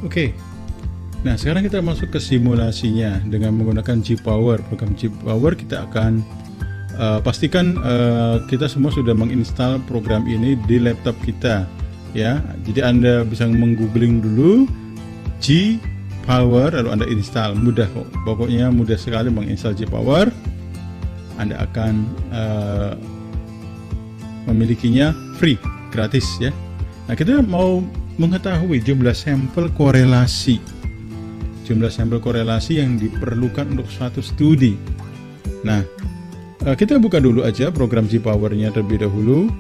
Oke. Nah, sekarang kita masuk ke simulasinya dengan menggunakan G-Power. Program G-Power kita akan pastikan kita semua sudah menginstal program ini di laptop kita, ya. Jadi Anda bisa menggoogling dulu G-Power lalu Anda install. Mudah kok. Pokoknya mudah sekali menginstal G-Power. Anda akan memilikinya free, gratis, ya. Nah, kita mau mengetahui jumlah sampel korelasi yang diperlukan untuk suatu studi. Nah, kita buka dulu aja program G-Power-nya terlebih dahulu.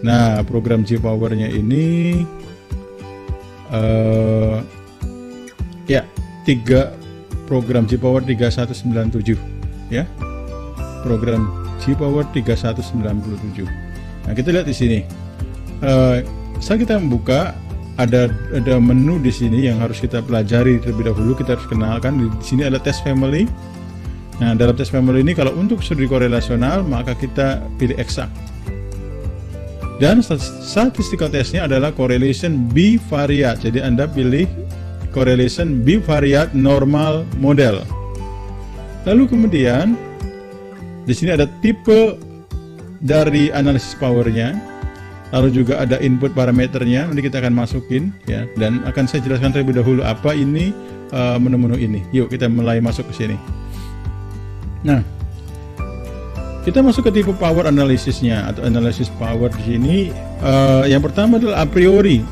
Nah, program G-Power-nya ini program G-Power 3197, ya. Program G-Power 3197. Nah, kita lihat di sini. Saat kita membuka, ada menu di sini yang harus kita pelajari terlebih dahulu. Kita harus kenalkan di sini ada test family. Nah, dalam test family ini kalau untuk studi korelasional maka kita pilih exact. Dan statistical testnya adalah correlation bivariate. Jadi Anda pilih correlation bivariate normal model. Lalu kemudian di sini ada tipe dari analisis powernya. Lalu juga ada input parameternya, nanti kita akan masukin, ya, dan akan saya jelaskan terlebih dahulu apa ini menu-menu ini. Yuk kita mulai masuk ke sini. Nah, kita masuk ke tipe power analisisnya atau analisis power di sini. Yang pertama adalah a priori.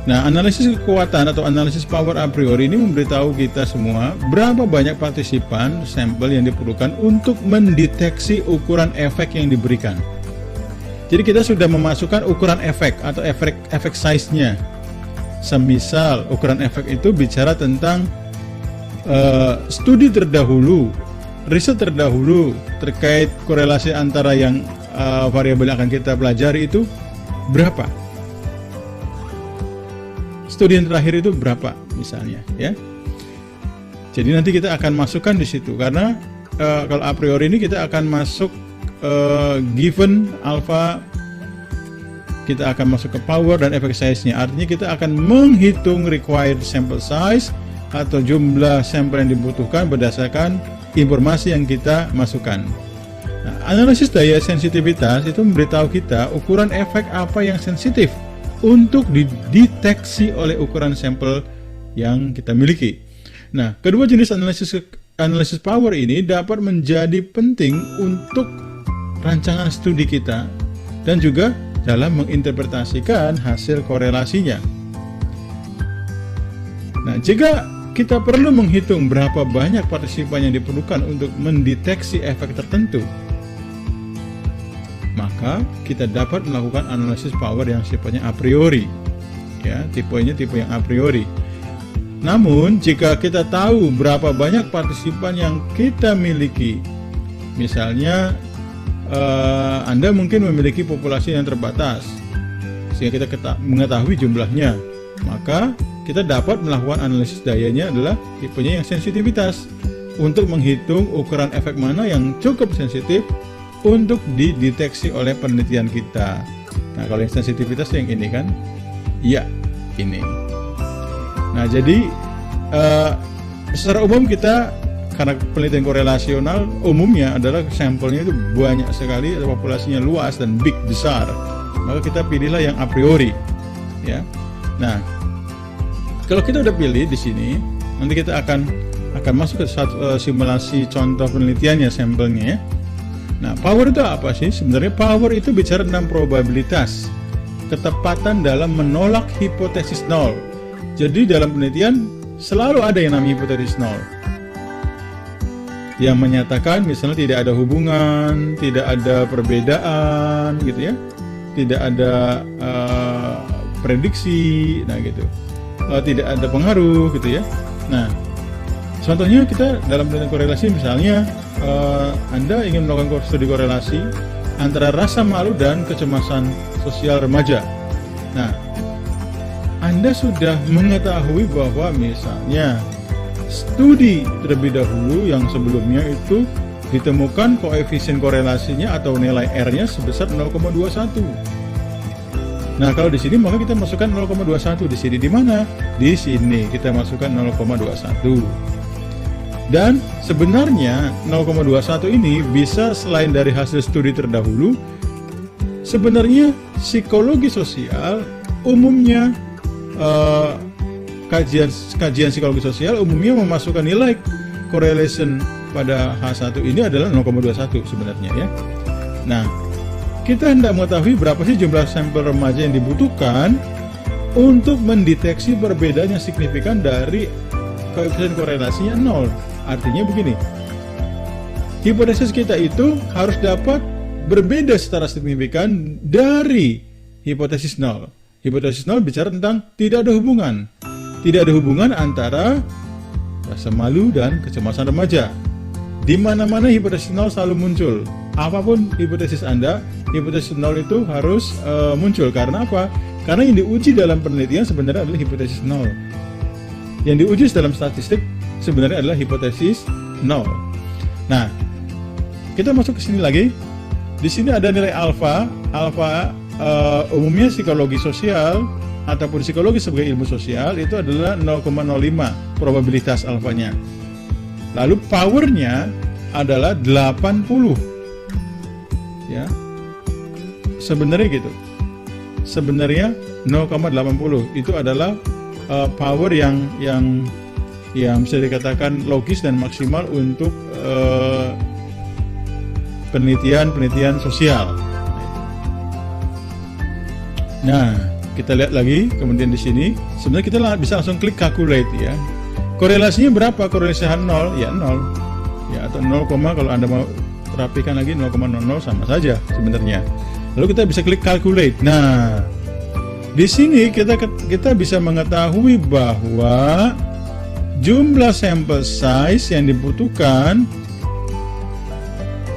Nah, analisis kekuatan atau analisis power a priori ini memberitahu kita semua berapa banyak partisipan sampel yang diperlukan untuk mendeteksi ukuran efek yang diberikan. Jadi kita sudah memasukkan ukuran efek atau efek size-nya. Semisal ukuran efek itu bicara tentang studi terdahulu, riset terdahulu terkait korelasi antara yang variabel yang akan kita pelajari itu berapa. Studi yang terakhir itu berapa misalnya, ya. Jadi nanti kita akan masukkan di situ karena kalau a priori ini kita akan masuk given alpha, kita akan masuk ke power dan efek size-nya. Artinya kita akan menghitung required sample size atau jumlah sampel yang dibutuhkan berdasarkan informasi yang kita masukkan. Nah, analisis daya sensitivitas itu memberitahu kita ukuran efek apa yang sensitif untuk dideteksi oleh ukuran sampel yang kita miliki. Nah, kedua jenis analisis power ini dapat menjadi penting untuk rancangan studi kita dan juga dalam menginterpretasikan hasil korelasinya. Nah, jika kita perlu menghitung berapa banyak partisipan yang diperlukan untuk mendeteksi efek tertentu, maka kita dapat melakukan analisis power yang sifatnya a priori, ya, tipenya tipe yang a priori. Namun, jika kita tahu berapa banyak partisipan yang kita miliki, misalnya Anda mungkin memiliki populasi yang terbatas sehingga kita mengetahui jumlahnya, maka kita dapat melakukan analisis dayanya adalah tipenya yang sensitivitas untuk menghitung ukuran efek mana yang cukup sensitif untuk dideteksi oleh penelitian kita. Nah, kalau yang sensitivitas yang ini kan, ya ini. Nah, jadi secara umum kita, karena penelitian korelasional umumnya adalah sampelnya itu banyak sekali, populasinya luas dan besar, maka kita pilihlah yang a priori, ya. Nah, kalau kita udah pilih di sini, nanti kita akan masuk ke simulasi contoh penelitiannya, sampelnya, ya. Nah, power itu apa sih? Sebenarnya power itu bicara tentang probabilitas, ketepatan dalam menolak hipotesis nol. Jadi dalam penelitian selalu ada yang namanya hipotesis nol, yang menyatakan misalnya tidak ada hubungan, tidak ada perbedaan, gitu ya, tidak ada prediksi, nah gitu, tidak ada pengaruh, gitu ya. Nah, contohnya kita dalam penelitian korelasi misalnya, Anda ingin melakukan studi korelasi antara rasa malu dan kecemasan sosial remaja. Nah, Anda sudah mengetahui bahwa misalnya studi terlebih dahulu yang sebelumnya itu ditemukan koefisien korelasinya atau nilai R-nya sebesar 0,21. Nah, kalau di sini maka kita masukkan 0,21 di sini. Di mana? Di sini kita masukkan 0,21. Dan sebenarnya 0,21 ini bisa selain dari hasil studi terdahulu, sebenarnya psikologi sosial umumnya kajian psikologi sosial umumnya memasukkan nilai correlation pada H1 ini adalah 0,21 sebenarnya ya. Nah, kita hendak mengetahui berapa sih jumlah sampel remaja yang dibutuhkan untuk mendeteksi perbedaan yang signifikan dari koefisien korelasinya 0. Artinya begini, hipotesis kita itu harus dapat berbeda secara signifikan dari hipotesis 0. Hipotesis 0 bicara tentang tidak ada hubungan. Tidak ada hubungan antara rasa malu dan kecemasan remaja. Di mana-mana hipotesis 0 selalu muncul. Apapun hipotesis Anda, hipotesis 0 itu harus muncul. Karena apa? Karena yang diuji dalam penelitian sebenarnya adalah hipotesis 0. Yang diuji dalam statistik sebenarnya adalah hipotesis 0. Nah, kita masuk ke sini lagi. Di sini ada nilai alfa. Alfa umumnya psikologi sosial ataupun psikologi sebagai ilmu sosial itu adalah 0,05 probabilitas alfanya. Lalu powernya adalah 80. Ya. Sebenarnya gitu. Sebenarnya 0,80 itu adalah power yang bisa dikatakan logis dan maksimal untuk penelitian sosial. Nah, kita lihat lagi kemudian di sini sebenarnya kita bisa langsung klik calculate ya. Korelasinya berapa? Korelasi 0 ya 0 ya, atau 0, kalau Anda mau rapikan lagi 0,00 sama saja sebenarnya. Lalu kita bisa klik calculate. Nah, di sini kita bisa mengetahui bahwa jumlah sampel size yang dibutuhkan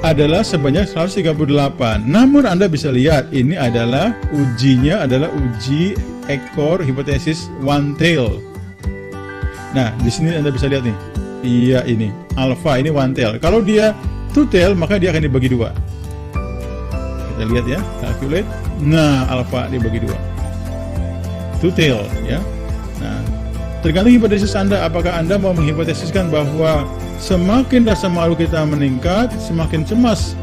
adalah sebanyak 138. Namun Anda bisa lihat ini adalah ujinya adalah uji ekor hipotesis one tail. Nah, di sini Anda bisa lihat nih. Iya, ini alpha, ini one tail. Kalau dia two tail maka dia akan dibagi dua. Kita lihat ya, calculate. Nah, alpha dibagi dua. Two tail ya. Nah, tergantung hipotesis Anda, apakah Anda mau menghipotesiskan bahwa semakin rasa malu kita meningkat, semakin cemas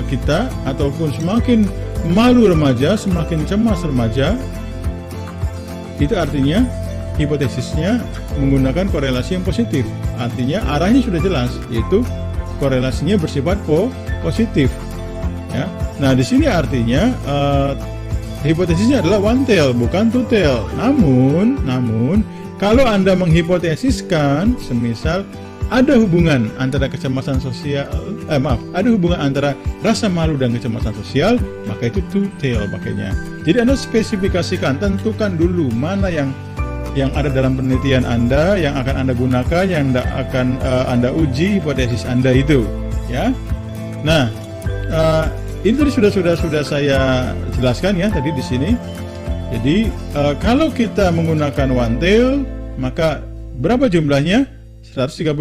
kita, ataupun semakin malu remaja, semakin cemas remaja. Itu artinya hipotesisnya menggunakan korelasi yang positif. Artinya arahnya sudah jelas, yaitu korelasinya bersifat positif. Ya. Nah, di sini artinya hipotesisnya adalah one tail, bukan two tail. Namun kalau Anda menghipotesiskan, semisal ada hubungan antara kecemasan sosial, ada hubungan antara rasa malu dan kecemasan sosial, maka itu two tail pakainya. Jadi Anda spesifikasikan, tentukan dulu mana yang ada dalam penelitian Anda, yang akan Anda gunakan, yang akan Anda uji hipotesis Anda itu, ya. Nah, ini tadi sudah saya jelaskan ya tadi di sini. Jadi kalau kita menggunakan one tail, maka berapa jumlahnya? 138.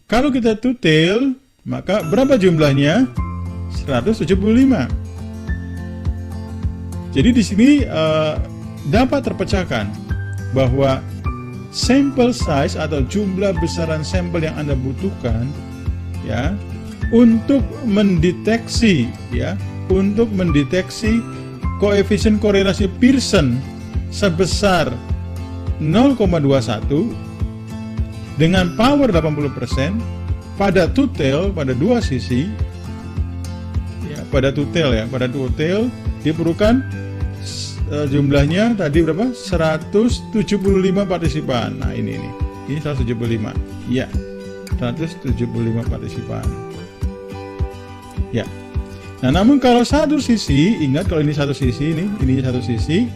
Kalau kita two tail, maka berapa jumlahnya? 175. Jadi di sini dapat terpecahkan bahwa sample size atau jumlah besaran sampel yang Anda butuhkan ya untuk mendeteksi koefisien korelasi Pearson sebesar 0,21 dengan power 80% pada two tail, pada dua sisi ya, pada two tail diperlukan jumlahnya tadi berapa? 175 partisipan. Nah, ini 175. Ya. 175 partisipan. Ya. Nah, namun kalau satu sisi, ingat kalau ini satu sisi, ini satu sisi,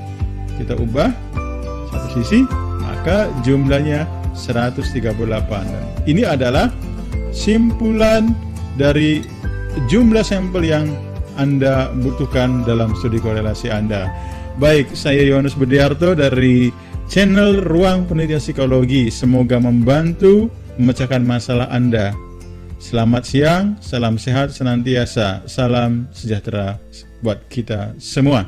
kita ubah satu sisi, maka jumlahnya 138. Ini adalah simpulan dari jumlah sampel yang Anda butuhkan dalam studi korelasi Anda. Baik, saya Yohanes Budiarto dari channel Ruang Penelitian Psikologi. Semoga membantu memecahkan masalah Anda. Selamat siang, salam sehat senantiasa, salam sejahtera buat kita semua.